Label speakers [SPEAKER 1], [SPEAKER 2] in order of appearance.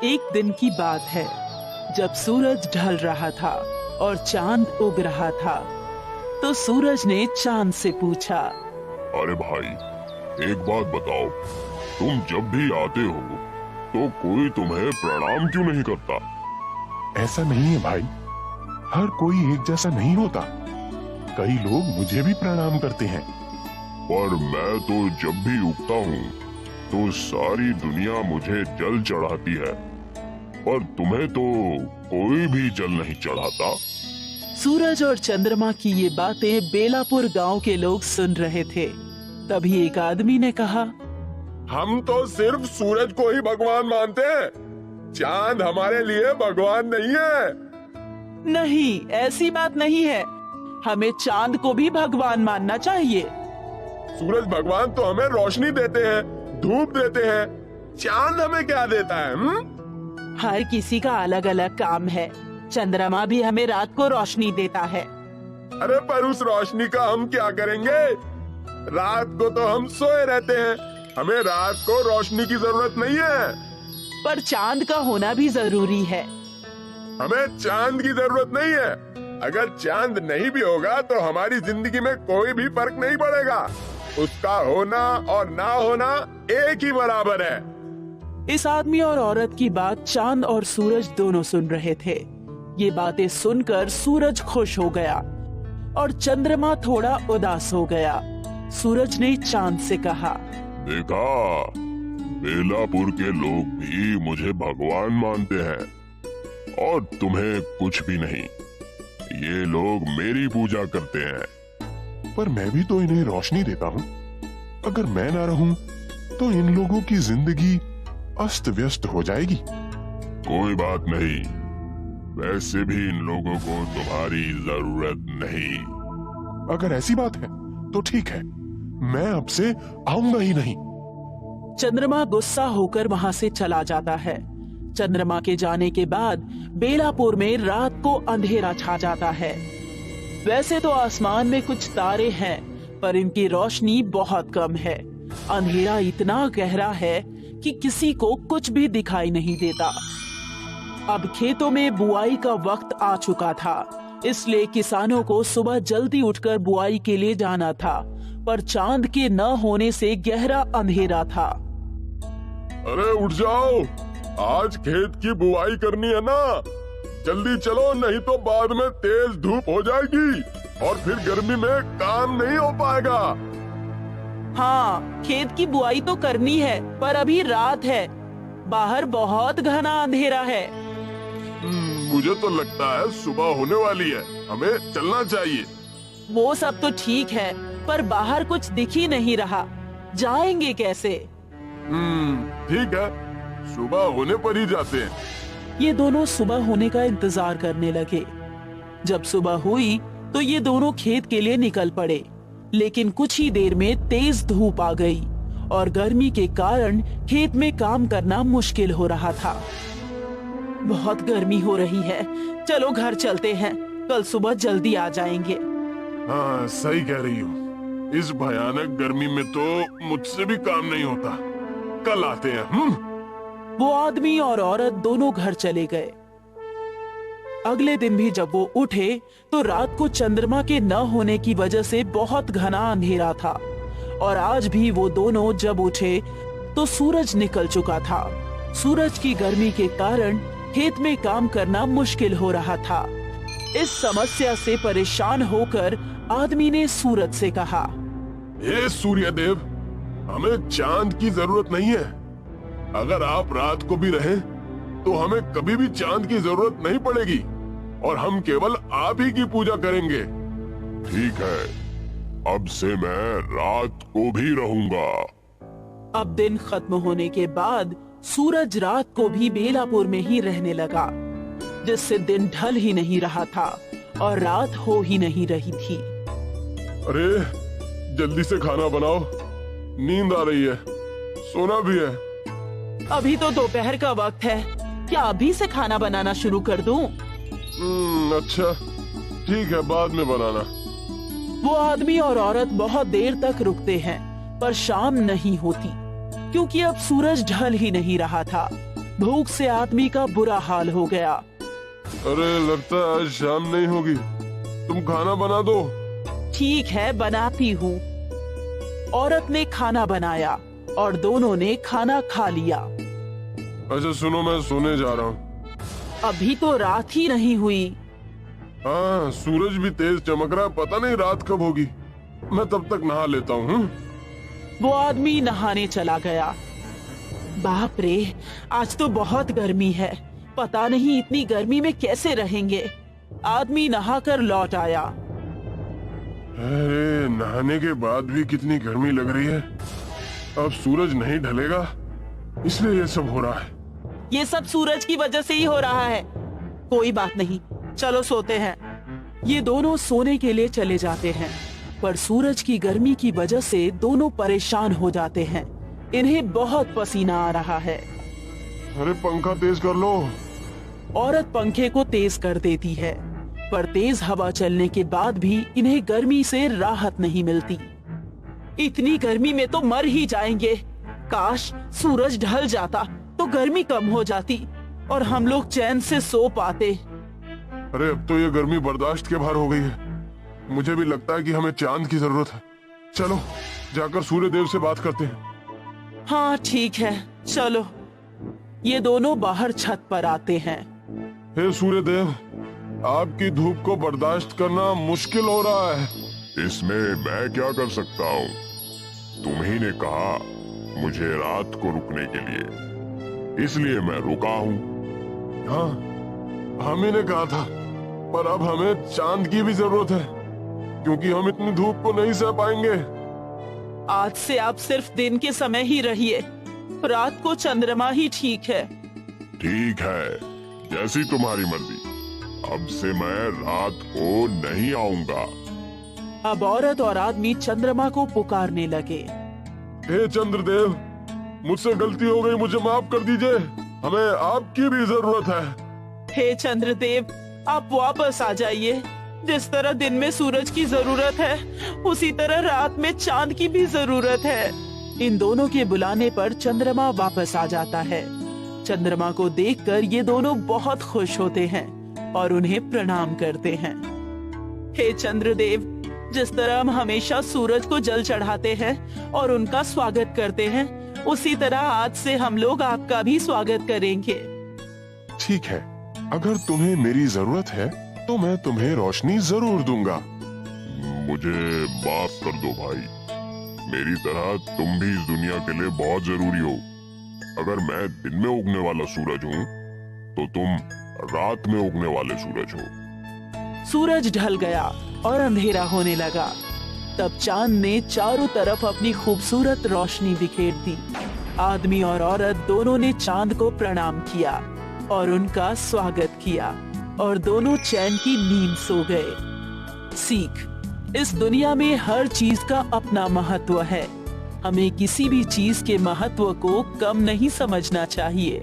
[SPEAKER 1] एक दिन की बात है, जब सूरज ढल रहा था और चांद उग रहा था, तो सूरज ने चांद से पूछा,
[SPEAKER 2] अरे भाई, एक बात बताओ, तुम जब भी आते हो तो कोई तुम्हें प्रणाम क्यों नहीं करता?
[SPEAKER 3] ऐसा नहीं है भाई, हर कोई एक जैसा नहीं होता। कई लोग मुझे भी प्रणाम करते हैं।
[SPEAKER 2] पर मैं तो जब भी उगता हूँ तो सारी दुनिया मुझे जल चढ़ाती है, पर तुम्हें तो कोई भी जल नहीं चढ़ाता।
[SPEAKER 1] सूरज और चंद्रमा की ये बातें बेलापुर गांव के लोग सुन रहे थे। तभी एक आदमी ने कहा,
[SPEAKER 4] हम तो सिर्फ सूरज को ही भगवान मानते हैं, चांद हमारे लिए भगवान नहीं है।
[SPEAKER 1] नहीं, ऐसी बात नहीं है, हमें चांद को भी भगवान मानना चाहिए।
[SPEAKER 4] सूरज भगवान तो हमें रोशनी देते हैं, धूप देते हैं, चांद हमें क्या देता है?
[SPEAKER 1] हर किसी का अलग अलग काम है। चंद्रमा भी हमें रात को रोशनी देता है।
[SPEAKER 4] अरे पर उस रोशनी का हम क्या करेंगे? रात को तो हम सोए रहते हैं, हमें रात को रोशनी की जरूरत नहीं है।
[SPEAKER 1] पर चांद का होना भी जरूरी है।
[SPEAKER 4] हमें चांद की जरूरत नहीं है। अगर चांद नहीं भी होगा तो हमारी जिंदगी में कोई भी फर्क नहीं पड़ेगा। उसका होना और ना होना एक ही बराबर है।
[SPEAKER 1] इस आदमी और औरत की बात चांद और सूरज दोनों सुन रहे थे। ये बातें सुनकर सूरज खुश हो गया और चंद्रमा थोड़ा उदास हो गया। सूरज ने चांद से कहा,
[SPEAKER 2] देखा, बेलापुर के लोग भी मुझे भगवान मानते हैं और तुम्हें कुछ भी नहीं। ये लोग मेरी पूजा करते हैं।
[SPEAKER 3] पर मैं भी तो इन्हें रोशनी देता हूँ। अगर मैं ना रहूं तो इन लोगों की जिंदगी अस्त व्यस्त हो जाएगी।
[SPEAKER 2] कोई बात नहीं, वैसे भी इन लोगों को तुम्हारी जरूरत नहीं।
[SPEAKER 3] अगर ऐसी बात है तो ठीक है, मैं अब से आऊंगा ही नहीं।
[SPEAKER 1] चंद्रमा गुस्सा होकर वहां से चला जाता है। चंद्रमा के जाने के बाद बेलापुर में रात को अंधेरा छा जाता है। वैसे तो आसमान में कुछ तारे हैं, पर इनकी रोशनी बहुत कम है। अंधेरा इतना गहरा है कि किसी को कुछ भी दिखाई नहीं देता। अब खेतों में बुआई का वक्त आ चुका था, इसलिए किसानों को सुबह जल्दी उठकर बुआई के लिए जाना था, पर चांद के न होने से गहरा अंधेरा था।
[SPEAKER 4] अरे उठ जाओ, आज खेत की बुआई करनी है ना, जल्दी चलो, नहीं तो बाद में तेज धूप हो जाएगी और फिर गर्मी में काम नहीं हो पाएगा।
[SPEAKER 1] हाँ, खेत की बुआई तो करनी है, पर अभी रात है, बाहर बहुत घना अंधेरा है।
[SPEAKER 4] मुझे तो लगता है सुबह होने वाली है, हमें चलना चाहिए।
[SPEAKER 1] वो सब तो ठीक है, पर बाहर कुछ दिख ही नहीं रहा, जाएंगे कैसे?
[SPEAKER 4] ठीक है, सुबह होने पर ही जाते हैं।
[SPEAKER 1] ये दोनों सुबह होने का इंतजार करने लगे। जब सुबह हुई तो ये दोनों खेत के लिए निकल पड़े, लेकिन कुछ ही देर में तेज धूप आ गई और गर्मी के कारण खेत में काम करना मुश्किल हो रहा था। बहुत गर्मी हो रही है, चलो घर चलते हैं, कल सुबह जल्दी आ जाएंगे।
[SPEAKER 4] हाँ, सही कह रही हो, इस भयानक गर्मी में तो मुझसे भी काम नहीं होता, कल आते हैं।
[SPEAKER 1] वो आदमी और औरत दोनों घर चले गए। अगले दिन भी जब वो उठे तो रात को चंद्रमा के न होने की वजह से बहुत घना अंधेरा था, और आज भी वो दोनों जब उठे तो सूरज निकल चुका था। सूरज की गर्मी के कारण खेत में काम करना मुश्किल हो रहा था। इस समस्या से परेशान होकर आदमी ने सूरज से कहा,
[SPEAKER 4] हे सूर्यदेव, हमें चांद की जरूरत नहीं है। अगर आप रात को भी रहें तो हमें कभी भी चांद की जरूरत नहीं पड़ेगी और हम केवल आप ही की पूजा करेंगे।
[SPEAKER 2] ठीक है, अब से मैं रात को भी रहूंगा।
[SPEAKER 1] अब दिन खत्म होने के बाद सूरज रात को भी बेलापुर में ही रहने लगा, जिससे दिन ढल ही नहीं रहा था और रात हो ही नहीं रही थी।
[SPEAKER 4] अरे जल्दी से खाना बनाओ, नींद आ रही है, सोना भी है।
[SPEAKER 1] अभी तो दोपहर का वक्त है, क्या अभी से खाना बनाना शुरू कर दूं?
[SPEAKER 4] अच्छा ठीक है, बाद में बनाना।
[SPEAKER 1] वो आदमी और औरत बहुत देर तक रुकते हैं, पर शाम नहीं होती, क्योंकि अब सूरज ढल ही नहीं रहा था। भूख से आदमी का बुरा हाल हो गया।
[SPEAKER 4] अरे लगता है आज शाम नहीं होगी, तुम खाना बना दो।
[SPEAKER 1] ठीक है, बनाती हूँ। औरत ने खाना बनाया और दोनों ने खाना खा लिया।
[SPEAKER 4] अच्छा सुनो, मैं सोने जा रहा हूँ।
[SPEAKER 1] अभी तो रात ही नहीं हुई।
[SPEAKER 4] हाँ, सूरज भी तेज चमक रहा है, पता नहीं रात कब होगी। मैं तब तक नहा लेता हूँ।
[SPEAKER 1] वो आदमी नहाने चला गया। बाप रे, आज तो बहुत गर्मी है, पता नहीं इतनी गर्मी में कैसे रहेंगे। आदमी नहाकर लौट आया।
[SPEAKER 4] अरे नहाने के बाद भी कितनी गर्मी लग रही है। अब सूरज नहीं ढलेगा, इसलिए ये सब हो रहा है।
[SPEAKER 1] ये सब सूरज की वजह से ही हो रहा है। कोई बात नहीं, चलो सोते हैं। ये दोनों सोने के लिए चले जाते हैं, पर सूरज की गर्मी की वजह से दोनों परेशान हो जाते हैं। इन्हें बहुत पसीना आ रहा है।
[SPEAKER 4] अरे पंखा तेज कर लो।
[SPEAKER 1] औरत पंखे को तेज कर देती है, पर तेज हवा चलने के बाद भी इन्हें गर्मी से राहत नहीं मिलती। इतनी गर्मी में तो मर ही जाएंगे। काश सूरज ढल जाता तो गर्मी कम हो जाती और हम लोग चैन से सो पाते।
[SPEAKER 4] अरे अब तो ये गर्मी बर्दाश्त के बाहर हो गई है। मुझे भी लगता है कि हमें चांद की जरूरत है। चलो जाकर सूर्य देव से बात करते हैं।
[SPEAKER 1] हाँ ठीक है, चलो। ये दोनों बाहर छत पर आते हैं।
[SPEAKER 4] हे सूर्य देव, आपकी धूप को बर्दाश्त करना मुश्किल हो रहा है।
[SPEAKER 2] इसमें मैं क्या कर सकता हूँ? तुम ही ने कहा मुझे रात को रुकने के लिए, इसलिए मैं रुका हूँ।
[SPEAKER 4] हाँ, हम ही ने कहा था, पर अब हमें चांद की भी जरूरत है, क्योंकि हम इतनी धूप को नहीं सह पाएंगे।
[SPEAKER 1] आज से आप सिर्फ दिन के समय ही रहिए, रात को चंद्रमा ही ठीक है।
[SPEAKER 2] ठीक है, जैसी तुम्हारी मर्जी। अब से मैं रात को नहीं आऊंगा।
[SPEAKER 1] अब औरत और आदमी चंद्रमा को पुकारने लगे।
[SPEAKER 4] हे चंद्रदेव, मुझसे गलती हो गई, मुझे माफ कर दीजिए। हमें आपकी भी जरूरत है।
[SPEAKER 1] हे चंद्रदेव, आप वापस आ जाइए। जिस तरह दिन में सूरज की जरूरत है, उसी तरह रात में चांद की भी जरूरत है। इन दोनों के बुलाने पर चंद्रमा वापस आ जाता है। चंद्रमा को देखकर ये दोनों बहुत खुश होते हैं और उन्हें प्रणाम करते हैं। हे चंद्रदेव, जिस तरह हम हमेशा सूरज को जल चढ़ाते हैं और उनका स्वागत करते हैं, उसी तरह आज से हम लोग आपका भी स्वागत करेंगे।
[SPEAKER 3] ठीक है, अगर तुम्हें मेरी जरूरत है तो मैं तुम्हें रोशनी जरूर दूंगा।
[SPEAKER 2] मुझे माफ कर दो भाई, मेरी तरह तुम भी इस दुनिया के लिए बहुत जरूरी हो। अगर मैं दिन में उगने वाला सूरज हूँ, तो तुम रात में उगने वाले सूरज हो।
[SPEAKER 1] सूरज ढल गया और अंधेरा होने लगा। तब चांद ने चारों तरफ अपनी खूबसूरत रोशनी बिखेर दी। आदमी और औरत दोनों ने चांद को प्रणाम किया और उनका स्वागत किया और दोनों चैन की नींद सो गए। सीख, इस दुनिया में हर चीज का अपना महत्व है। हमें किसी भी चीज के महत्व को कम नहीं समझना चाहिए।